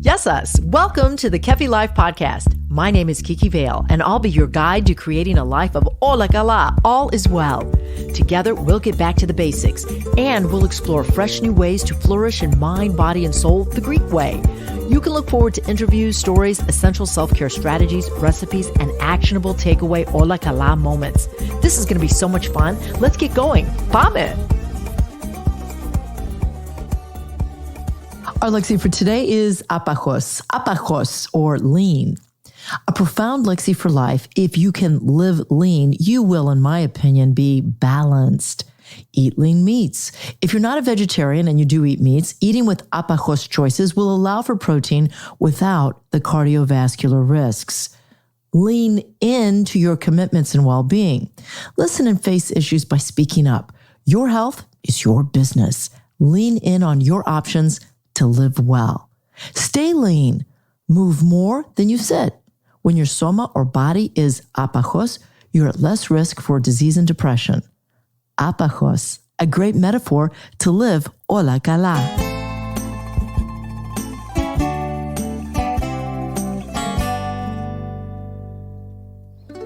Yes, us. Welcome to the Kefi Life Podcast. My name is Kefi L, and I'll be your guide to creating a life of Ola Kala, all is well. Together, we'll get back to the basics, and we'll explore fresh new ways to flourish in mind, body, and soul the Greek way. You can look forward to interviews, stories, essential self-care strategies, recipes, and actionable takeaway Ola Kala moments. This is going to be so much fun. Let's get going. Πάμε! Our Lexi for today is Apachos, or lean. A profound Lexi for life. If you can live lean, you will, in my opinion, be balanced. Eat lean meats. If you're not a vegetarian and you do eat meats, eating with Apachos choices will allow for protein without the cardiovascular risks. Lean into your commitments and well-being. Listen and face issues by speaking up. Your health is your business. Lean in on your options to live well. Stay lean. Move more than you sit. When your soma or body is apachos, you're at less risk for disease and depression. Apachos, a great metaphor to live ola kala.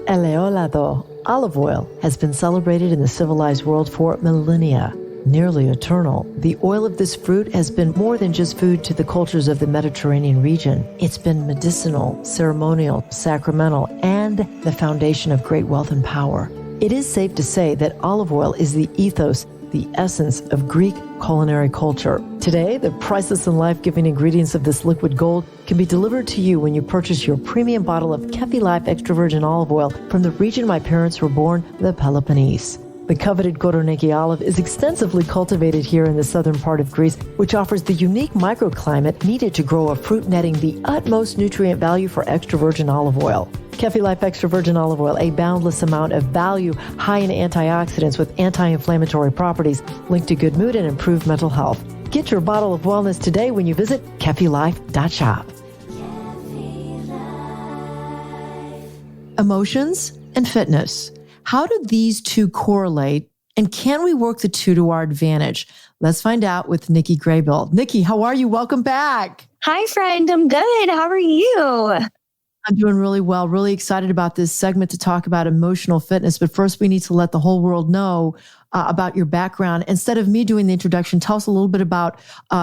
Eleolado, olive oil, has been celebrated in the civilized world for millennia. Nearly eternal, the oil of this fruit has been more than just food to the cultures of the Mediterranean region. It's been medicinal, ceremonial, sacramental, and the foundation of great wealth and power. It is safe to say that olive oil is the ethos, the essence of Greek culinary culture. Today, the priceless and life-giving ingredients of this liquid gold can be delivered to you when you purchase your premium bottle of Kefi Life extra virgin olive oil from the region my parents were born, the Peloponnese. The coveted Koroneiki olive is extensively cultivated here in the southern part of Greece, which offers the unique microclimate needed to grow a fruit netting the utmost nutrient value for extra virgin olive oil. Kefi Life extra virgin olive oil, a boundless amount of value, high in antioxidants with anti-inflammatory properties, linked to good mood and improved mental health. Get your bottle of wellness today when you visit kefilife.shop. Emotions and fitness. How do these two correlate, and can we work the two to our advantage? Let's find out with Nikki Graybill. Nikki, how are you? Welcome back. Hi, friend. I'm good. How are you? I'm doing really well. Really excited about this segment to talk about emotional fitness. But first, we need to let the whole world know about your background. Instead of me doing the introduction, tell us a little bit about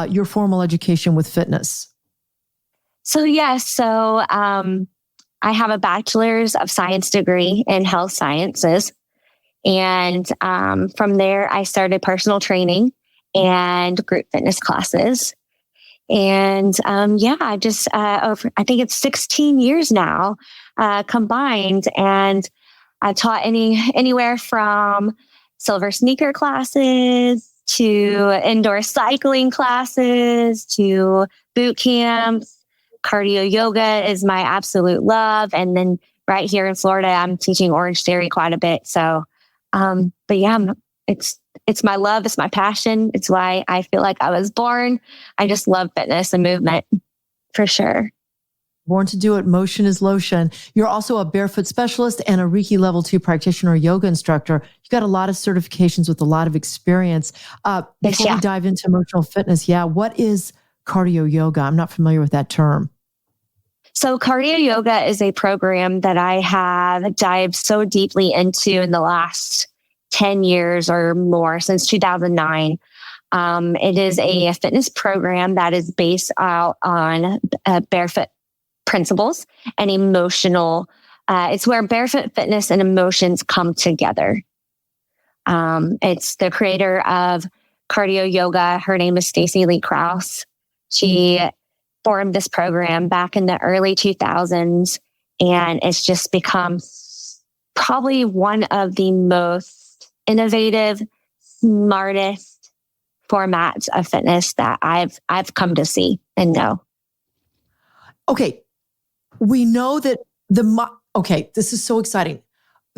your formal education with fitness. I have a bachelor's of science degree in health sciences. And from there, I started personal training and group fitness classes. And I think it's 16 years now combined. And I taught anywhere from silver sneaker classes to indoor cycling classes to boot camps. Cardio yoga is my absolute love. And then right here in Florida, I'm teaching Orange Theory quite a bit. So, it's my love. It's my passion. It's why I feel like I was born. I just love fitness and movement for sure. Born to do it. Motion is lotion. You're also a barefoot specialist and a Reiki level 2 practitioner, yoga instructor. You got a lot of certifications with a lot of experience. Before we dive into emotional fitness, what is cardio yoga? I'm not familiar with that term. So cardio yoga is a program that I have dived so deeply into in the last 10 years or more, since 2009. It is a fitness program that is based out on barefoot principles and emotional. It's where barefoot fitness and emotions come together. It's the creator of cardio yoga. Her name is Stacy Lee Krause. She formed this program back in the early 2000s, and it's just become probably one of the most innovative, smartest formats of fitness that I've come to see and know. Okay, we know that this is so exciting.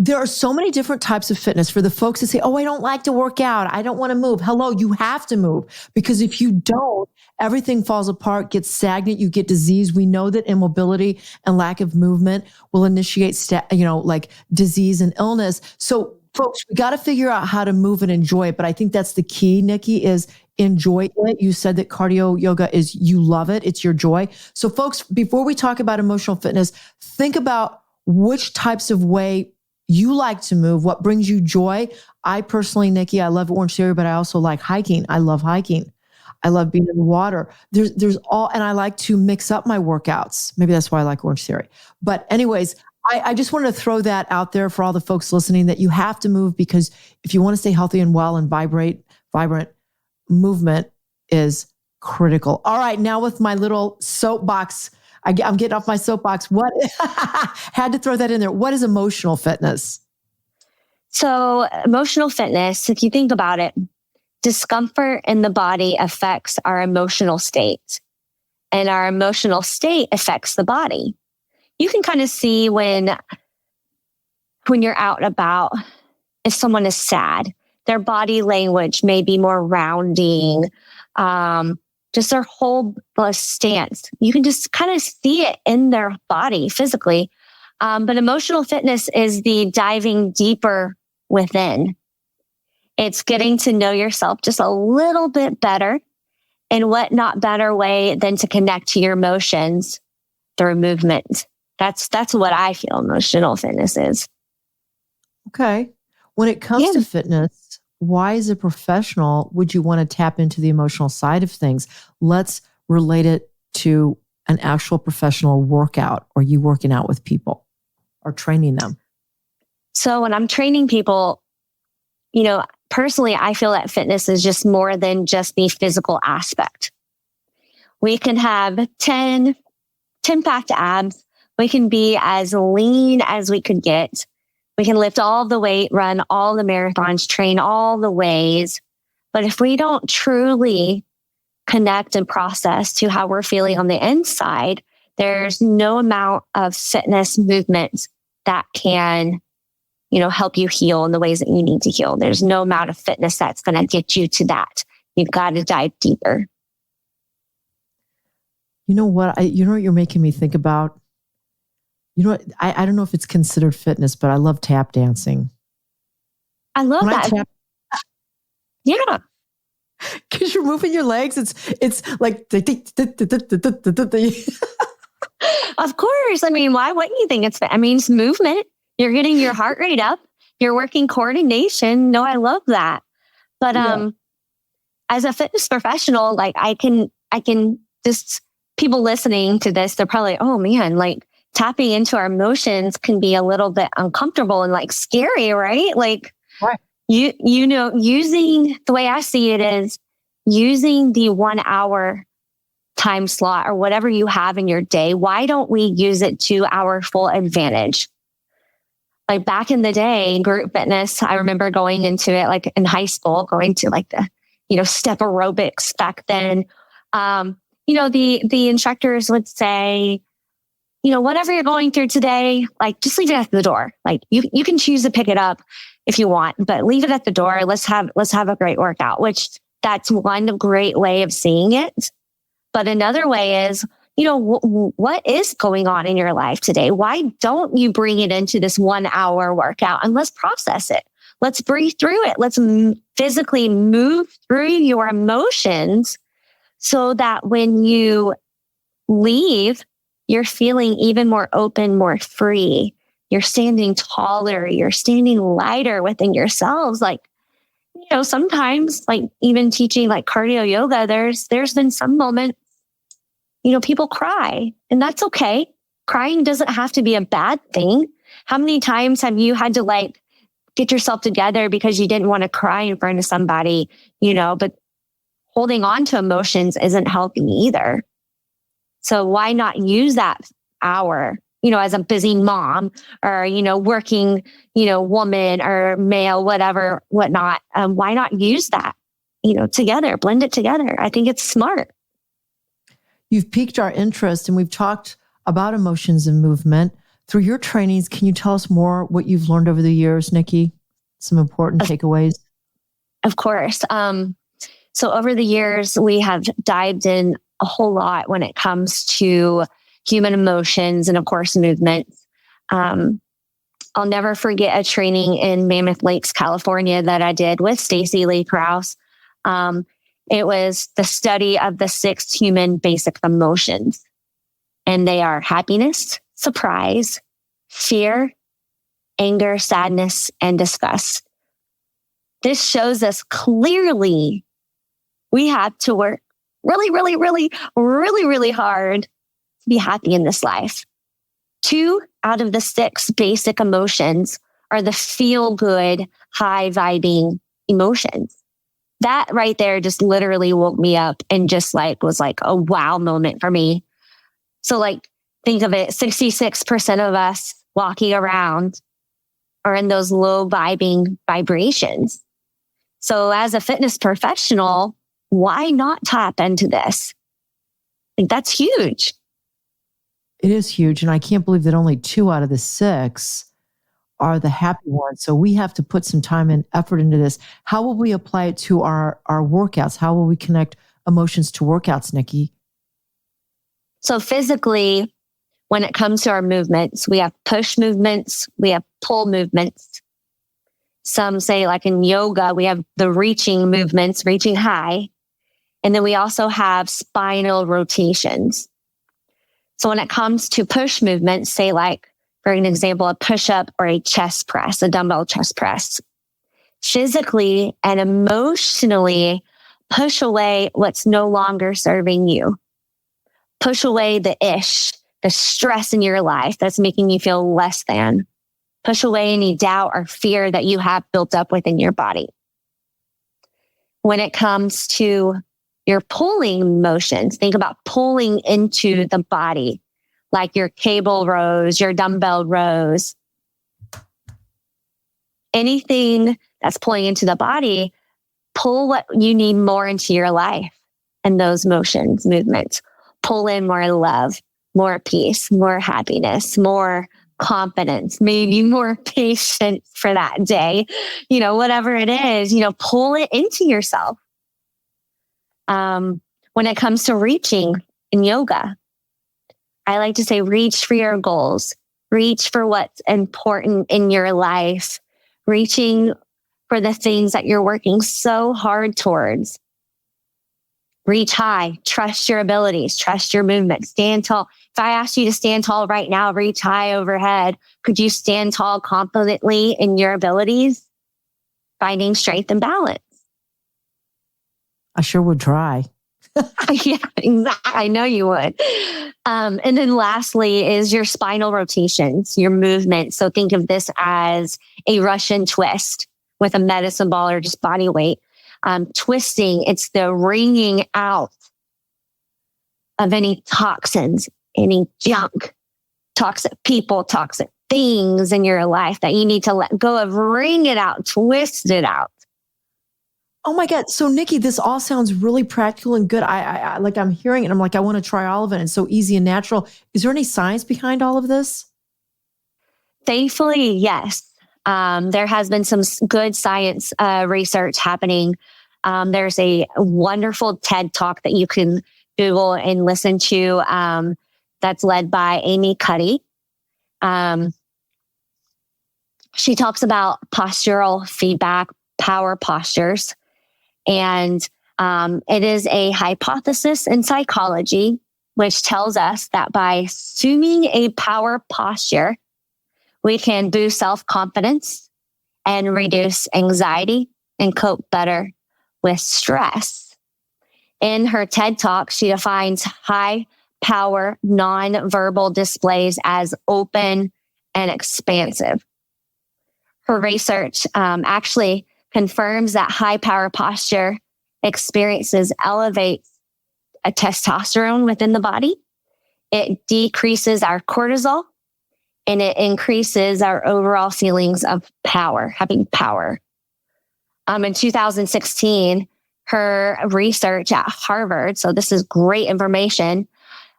There are so many different types of fitness for the folks that say, I don't like to work out. I don't want to move. Hello, you have to move, because if you don't, everything falls apart, gets stagnant, you get disease. We know that immobility and lack of movement will initiate, disease and illness. So folks, we got to figure out how to move and enjoy it. But I think that's the key, Nikki, is enjoy it. You said that cardio yoga is, you love it. It's your joy. So folks, before we talk about emotional fitness, think about which types of way you like to move, what brings you joy. I personally, Nikki, I love Orange Theory, but I also like hiking. I love hiking. I love being in the water. There's all, and I like to mix up my workouts. Maybe that's why I like Orange Theory. But anyways, I just wanted to throw that out there for all the folks listening, that you have to move, because if you want to stay healthy and well and vibrant, movement is critical. All right. Now with my little soapbox, I'm getting off my soapbox. What had to throw that in there. What is emotional fitness? So emotional fitness, if you think about it, discomfort in the body affects our emotional state, and our emotional state affects the body. You can kind of see when you're out and about, if someone is sad, their body language may be more rounding, just their whole stance. You can just kind of see it in their body physically. But emotional fitness is the diving deeper within. It's getting to know yourself just a little bit better. And what not better way than to connect to your emotions through movement. That's what I feel emotional fitness is. Okay. When it comes to fitness, why as a professional would you want to tap into the emotional side of things? Let's relate it to an actual professional workout, or you working out with people or training them. So when I'm training people, personally, I feel that fitness is just more than just the physical aspect. We can have 10 packed abs. We can be as lean as we could get. We can lift all the weight, run all the marathons, train all the ways. But if we don't truly connect and process to how we're feeling on the inside, there's no amount of fitness movement that can, help you heal in the ways that you need to heal. There's no amount of fitness that's going to get you to that. You've got to dive deeper. You know what? You know what you're making me think about? You know what? I don't know if it's considered fitness, but I love tap dancing. I love that. Yeah. Because you're moving your legs. It's like... Of course. I mean, why wouldn't you think it's fit? I mean, it's movement. You're getting your heart rate up. You're working coordination. No, I love that. But as a fitness professional, like I can just, people listening to this, they're probably, oh man, like tapping into our emotions can be a little bit uncomfortable and like scary, right? Like, right. Using, the way I see it is using the 1 hour time slot or whatever you have in your day. Why don't we use it to our full advantage? Like back in the day, group fitness, I remember going into it like in high school, going to like the, step aerobics back then. The instructors would say, whatever you're going through today, like just leave it at the door. Like you can choose to pick it up if you want, but leave it at the door. Let's have a great workout, which that's one great way of seeing it. But another way is, what is going on in your life today? Why don't you bring it into this 1 hour workout and let's process it? Let's breathe through it. Let's physically move through your emotions so that when you leave, you're feeling even more open, more free. You're standing taller. You're standing lighter within yourselves. Like, sometimes like even teaching like cardio yoga, there's been some moments, people cry, and that's okay. Crying doesn't have to be a bad thing. How many times have you had to like get yourself together because you didn't want to cry in front of somebody, but holding on to emotions isn't helping either. So why not use that hour, as a busy mom or, working, woman or male, whatever, whatnot. Why not use that, together, blend it together? I think it's smart. You've piqued our interest, and we've talked about emotions and movement. Through your trainings, can you tell us more what you've learned over the years, Nikki? Some important takeaways? Of course. So over the years, we have dived in a whole lot when it comes to human emotions and, of course, movement. I'll never forget a training in Mammoth Lakes, California that I did with Stacy Lee Krause. It was the study of the 6 human basic emotions. And they are happiness, surprise, fear, anger, sadness, and disgust. This shows us clearly we have to work really hard to be happy in this life. 2 out of the 6 basic emotions are the feel-good, high-vibing emotions. That right there just literally woke me up and just was like a wow moment for me. So think of it, 66% of us walking around are in those low vibing vibrations. So as a fitness professional, why not tap into this? That's huge. It is huge. And I can't believe that only 2 out of the 6 are the happy ones. So we have to put some time and effort into this. How will we apply it to our workouts? How will we connect emotions to workouts, Nikki? So physically, when it comes to our movements, we have push movements, we have pull movements. Some say in yoga, we have the reaching movements, reaching high. And then we also have spinal rotations. So when it comes to push movements, say for an example, a push-up or a chest press, a dumbbell chest press, physically and emotionally push away what's no longer serving you. Push away the stress in your life that's making you feel less than. Push away any doubt or fear that you have built up within your body. When it comes to your pulling motions, think about pulling into the body, like your cable rows, your dumbbell rows. Anything that's pulling into the body, pull what you need more into your life and those movements. Pull in more love, more peace, more happiness, more confidence, maybe more patience for that day, whatever it is, pull it into yourself. When it comes to reaching in yoga, I like to say, reach for your goals, reach for what's important in your life, reaching for the things that you're working so hard towards. Reach high, trust your abilities, trust your movement, stand tall. If I asked you to stand tall right now, reach high overhead, could you stand tall confidently in your abilities? Finding strength and balance. I sure would try. Yeah, exactly. I know you would. And then lastly is your spinal rotations, your movement. So think of this as a Russian twist with a medicine ball or just body weight. Twisting, it's the wringing out of any toxins, any junk, toxic people, toxic things in your life that you need to let go of. Wring it out, twist it out. Oh my God. So Nikki, this all sounds really practical and good. I'm hearing it and I'm like, I want to try all of it. It's so easy and natural. Is there any science behind all of this? Thankfully, yes. There has been some good science research happening. There's a wonderful TED Talk that you can Google and listen to that's led by Amy Cuddy. She talks about postural feedback, power postures. And it is a hypothesis in psychology, which tells us that by assuming a power posture, we can boost self-confidence and reduce anxiety and cope better with stress. In her TED Talk, she defines high power non-verbal displays as open and expansive. Her research actually confirms that high power posture elevates a testosterone within the body. It decreases our cortisol and it increases our overall feelings of power, having power. In 2016, her research at Harvard, so this is great information,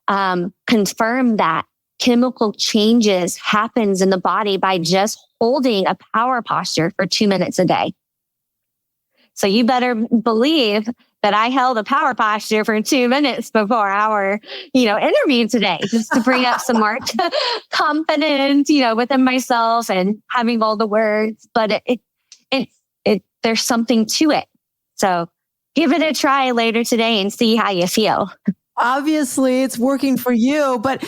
confirmed that chemical changes happens in the body by just holding a power posture for 2 minutes a day. So you better believe that I held a power posture for 2 minutes before our, interview today, just to bring up some more confidence, within myself and having all the words. But there's something to it. So give it a try later today and see how you feel. Obviously, it's working for you, but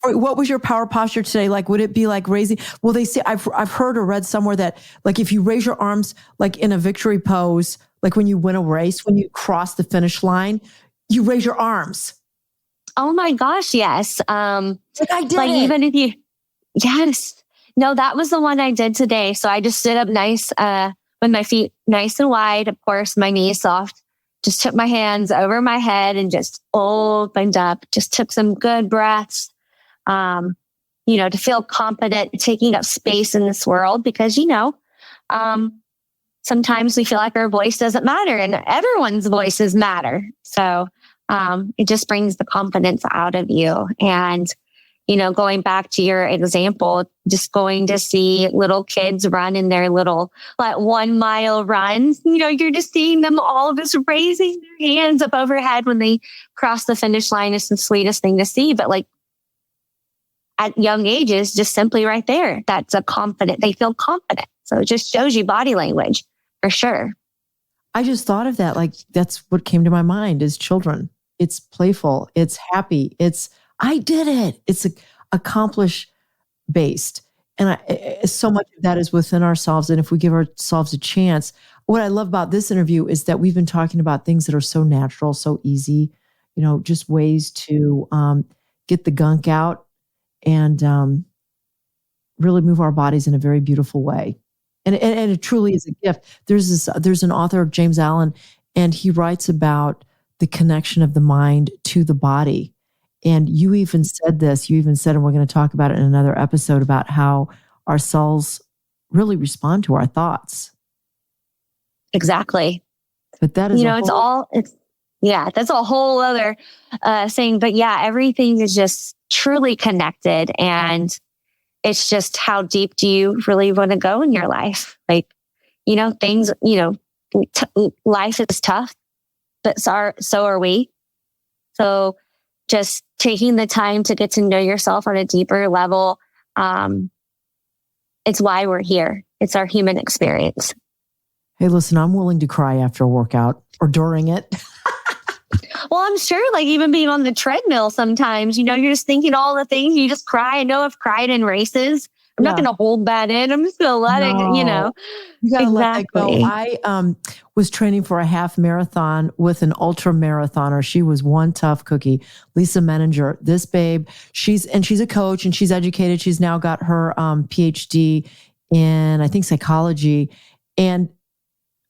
what was your power posture today? Like, would it be like raising? Well, they say, I've heard or read somewhere that like if you raise your arms like in a victory pose, like when you win a race, when you cross the finish line, you raise your arms. Oh my gosh, yes. Like I did like it. Even if you, yes. No, that was the one I did today. So I just stood up nice, with my feet nice and wide, of course, my knees soft. Just took my hands over my head and just opened up, just took some good breaths, to feel confident taking up space in this world because, sometimes we feel like our voice doesn't matter and everyone's voices matter. So it just brings the confidence out of you. And, going back to your example, just going to see little kids run in their little like 1 mile runs, you're just seeing them all just raising their hands up overhead when they cross the finish line is the sweetest thing to see. But like at young ages, just simply right there, that's they feel confident. So it just shows you body language for sure. I just thought of that. Like that's what came to my mind is children. It's playful. It's happy. I did it. It's accomplish based. And so much of that is within ourselves. And if we give ourselves a chance, what I love about this interview is that we've been talking about things that are so natural, so easy, just ways to get the gunk out and really move our bodies in a very beautiful way. And it truly is a gift. There's an author, James Allen, and he writes about the connection of the mind to the body. And you even said, and we're going to talk about it in another episode, about how our cells really respond to our thoughts. Exactly. But that is, that's a whole other thing. But yeah, everything is just truly connected. And it's just how deep do you really want to go in your life? Like, things, life is tough, but so are we. So just taking the time to get to know yourself on a deeper level. It's why we're here. It's our human experience. Hey, listen, I'm willing to cry after a workout or during it. Well, I'm sure like even being on the treadmill sometimes, you're just thinking all the things, you just cry. I know I've cried in races. I'm not going to hold that in. I'm just going to let it, You got to let that go. I was training for a half marathon with an ultra marathoner. She was one tough cookie, Lisa Menninger. This babe, she's a coach and she's educated. She's now got her PhD in, I think, psychology. And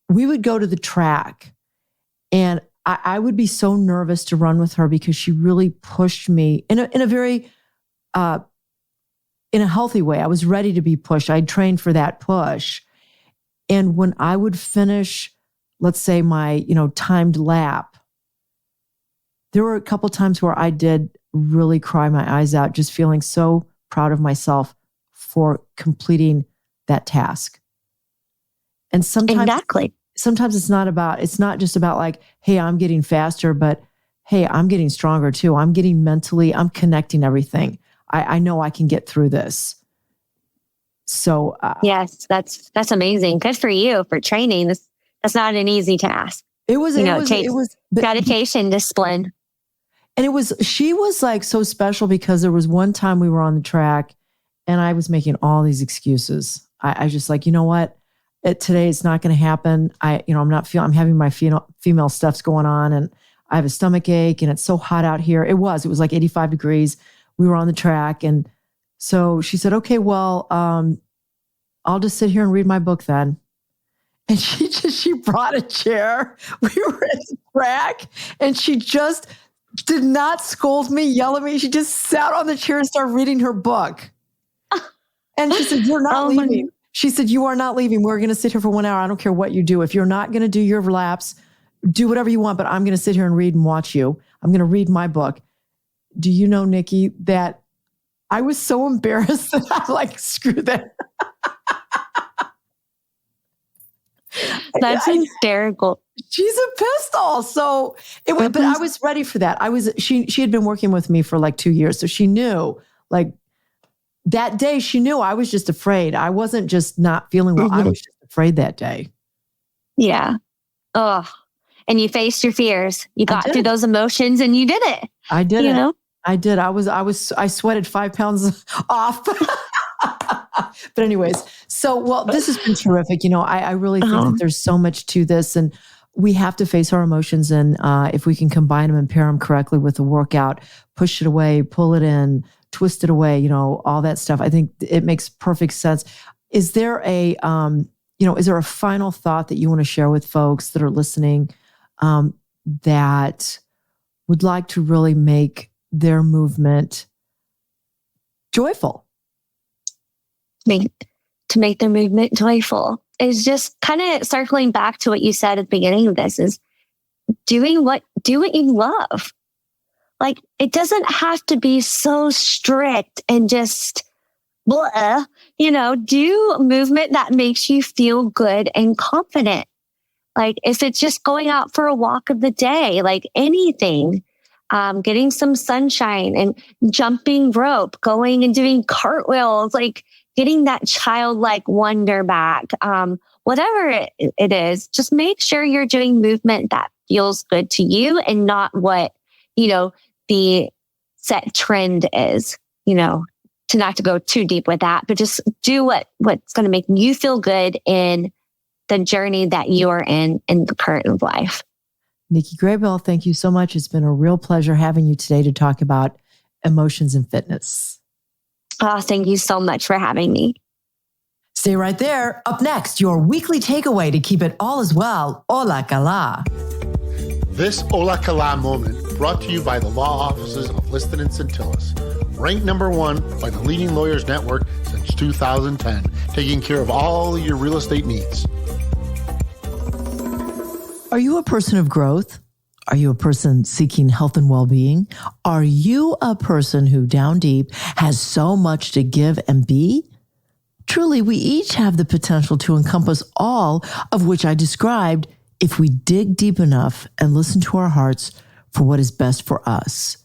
we would go to the track and I would be so nervous to run with her because she really pushed me in a very, in a healthy way. I was ready to be pushed. I'd trained for that push. And when I would finish, let's say my, timed lap, there were a couple times where I did really cry my eyes out, just feeling so proud of myself for completing that task. And sometimes it's not just about like, hey, I'm getting faster, but hey, I'm getting stronger too. I'm connecting everything. I know I can get through this. So yes, that's amazing. Good for you for training. That's not an easy task. It was dedication, discipline. And she was like so special because there was one time we were on the track and I was making all these excuses. I just like, you know what? Today it's not going to happen. I'm having my female stuffs going on and I have a stomach ache and it's so hot out here. It was like 85 degrees. We were on the track. And so she said, okay, well, I'll just sit here and read my book then. And she brought a chair. We were at the track and she just did not scold me, yell at me. She just sat on the chair and started reading her book. And she said, you're not leaving. She said, you are not leaving. We're going to sit here for 1 hour. I don't care what you do. If you're not going to do your laps, do whatever you want, but I'm going to sit here and read and watch you. I'm going to read my book. Do you know, Nikki, that I was so embarrassed that I'm like, screw that. That's hysterical. She's a pistol. So but I was ready for that. She had been working with me for like 2 years. So she knew like that day, she knew I was just afraid. I wasn't just not feeling well. I was just afraid that day. Yeah. oh, and you faced your fears. You got through those emotions and you did it. I did you it. know? I did. I sweated 5 pounds off. But anyways, this has been terrific. I really think that there's so much to this, and we have to face our emotions. And if we can combine them and pair them correctly with the workout, push it away, pull it in, twist it away, all that stuff. I think it makes perfect sense. Is there a final thought that you want to share with folks that are listening that would like to really make their movement joyful? To make their movement joyful is just kind of circling back to what you said at the beginning of this, is do what you love. Like, it doesn't have to be so strict and just blah, do movement that makes you feel good and confident. Like, if it's just going out for a walk of the day, like anything, getting some sunshine and jumping rope, going and doing cartwheels, like getting that childlike wonder back, whatever it is, just make sure you're doing movement that feels good to you and not what, the set trend is, to not to go too deep with that, but just do what's going to make you feel good in the journey that you are in the current of life. Nikki Graybill, thank you so much. It's been a real pleasure having you today to talk about emotions and fitness. Oh, thank you so much for having me. Stay right there. Up next, your weekly takeaway to keep it all as well. Hola Kala. This Hola Kala moment brought to you by the law offices of Liston and Centillus. Ranked number 1 by the leading lawyers network since 2010, taking care of all your real estate needs. Are you a person of growth? Are you a person seeking health and well-being? Are you a person who down deep has so much to give and be? Truly, we each have the potential to encompass all of which I described if we dig deep enough and listen to our hearts for what is best for us.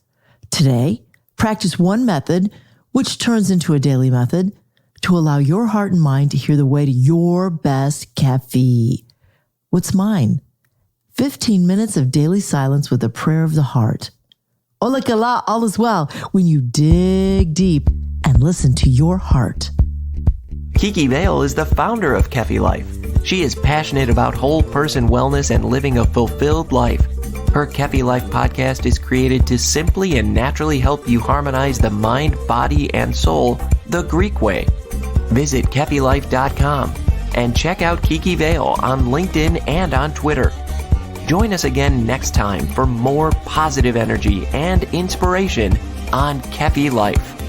Today, practice one method, which turns into a daily method, to allow your heart and mind to hear the way to your best Kefi. What's mine? 15 minutes of daily silence with a prayer of the heart. Hola Kala, all is well when you dig deep and listen to your heart. Kefi L is the founder of Kefi Life. She is passionate about whole person wellness and living a fulfilled life. Her Kefi Life podcast is created to simply and naturally help you harmonize the mind, body, and soul the Greek way. Visit KefiLife.com and check out Kefi L on LinkedIn and on Twitter. Join us again next time for more positive energy and inspiration on Kefi Life.